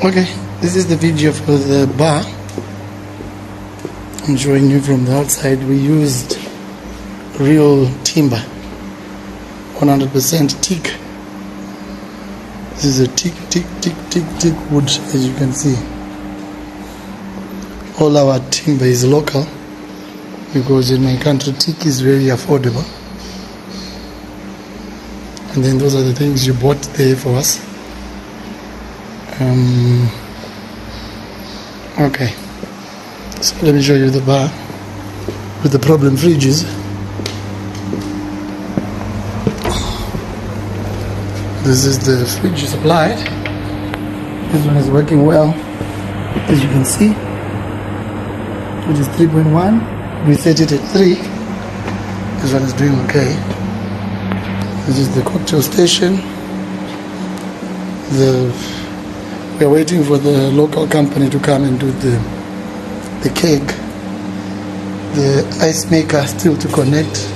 Okay, this is the video for the bar. I'm showing you from the outside. We used real timber, 100% teak. This is a teak wood, as you can see. All our timber is local because in my country teak is very affordable. And then those are the things you bought there for us. Okay, so let me show you the bar with the problem fridges. This is the fridge supplied. This one is working well, as you can see, which is 3.1. We set it at 3. This one is doing okay. This is the cocktail station. We are waiting for the local company to come and do the keg. The ice maker still to connect.